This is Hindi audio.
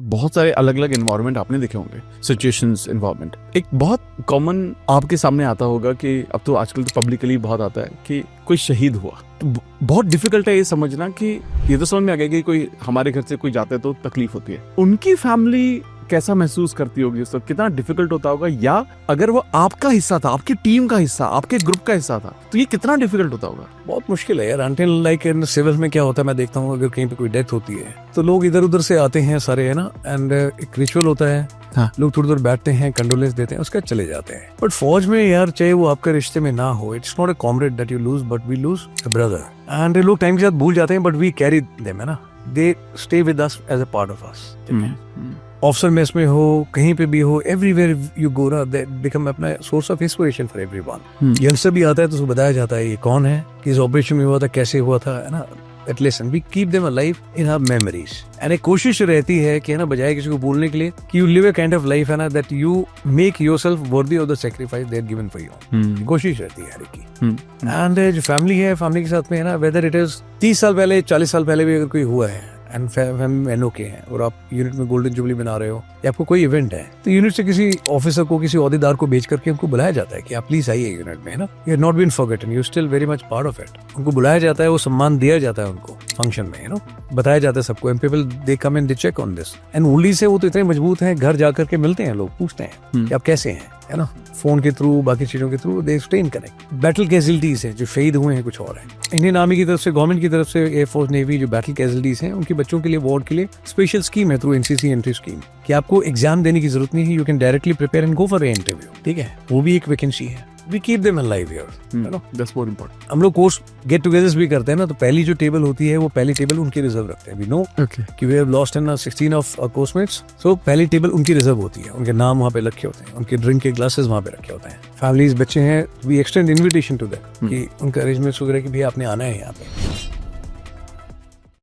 बहुत सारे अलग अलग एनवायरनमेंट आपने देखे होंगे, सिचुएशंस, एनवायरनमेंट। एक बहुत कॉमन आपके सामने आता होगा कि अब तो आजकल तो पब्लिकली बहुत आता है कि कोई शहीद हुआ, तो बहुत डिफिकल्ट है ये समझना कि ये तो समझ में आ गया कि कोई हमारे घर से कोई जाता है तो तकलीफ होती है। उनकी फैमिली कैसा महसूस करती होगी उस वक्त, कितना डिफिकल्ट होता होगा, या अगर वो आपका हिस्सा था, आपकी टीम का हिस्सा, आपके ग्रुप का हिस्सा था, तो ये कितना डिफिकल्ट होता होगा। बहुत मुश्किल है यार। अनटिल लाइक इन सिविल में क्या होता है, मैं देखता हूँ अगर कहीं पे कोई डेथ होती है तो लोग इधर उधर से आते हैं सारे, है ना, एंड एक रिचुअल होता है। हाँ। लोग थोड़ी देर बैठते हैं, कंडोलेंस देते हैं, उसके बाद चले जाते हैं। बट फौज में यार, चाहे वो आपके रिश्ते में ना हो, it's not a comrade that you lose, but we lose a brother. And लोग टाइम के साथ भूल जाते हैं, बट वी कैरी देम, है ना, they stay with us as a part of us. Officer mess में हो, कहीं पे भी हो, एवरीवेयर यू गो ना, दे बिकम अपना source of inspiration for everyone. Youngster भी आता है तो उसको बताया जाता है ये कौन है, किस ऑपरेशन में हुआ था, कैसे हुआ था, है ना। At least we keep them alive in our memories. And एक कोशिश रहती है कि, है ना, बजाय किसी को बोलने के लिए कि you live a kind of life, है ना, that you make yourself worthy of the sacrifice they are given for you. कोशिश रहती है हर की। And जो फैमिली है, फैमिली के साथ में, है ना, whether it is 30 साल पहले, 40 साल पहले भी अगर कोई हुआ है एंड फैमिली एनओ के हैं और आप यूनिट में गोल्डन जुबली बना रहे हो या आपको कोई इवेंट है, तो यूनिट से किसी ऑफिसर को, किसी ओहदेदार को भेज करके उनको बुलाया जाता है कि आप प्लीज आइए यूनिट में, है ना, you have not been forgotten, you still very much part of it. उनको बुलाया जाता है, वो सम्मान दिया जाता है उनको फंक्शन में, है ना, बताया जाता है सबको, and people they come and they check on this. And only से वो तो इतने मजबूत हैं, घर जाकर के मिलते हैं, लोग पूछते हैं कि आप कैसे हैं, है ना, फोन के थ्रू, बाकी चीजों के through they stay in connect. Battle casualties हैं जो शहीद हुए हैं, कुछ और है। इंडियन आर्मी की तरफ से, गवर्नमेंट की तरफ से, एयरफोर्स, नेवी, जो बैटल कैजुअल्टीज हैं उनके बच्चों के लिए, वार्ड के लिए स्पेशल स्कीम है थ्रू एनसीसी एंट्री स्कीम, कि आपको एग्जाम देने की जरूरत नहीं है, you can directly prepare and go for a interview. ठीक है, वो भी एक वैकेंसी है। We keep them alive here, you know? That's more important. हम लोग कोर्स गेट टुगेदर्स भी करते हैं ना, तो पहली जो टेबल होती है वो पहली टेबल उनकी रिजर्व रखते हैं। We know कि we have lost in 16 of our course-mates, so पहली टेबल उनकी रिजर्व होती है, उनके नाम वहाँ पे रखे होते हैं, उनके ड्रिंक के ग्लासेस वहाँ पे रखे होते हैं। फैमिलीज, बच्चे हैं, we extend invitation to them कि उनका अरेंजमेंट्स वगैरह कि भैया आपने आना है यहाँ पे।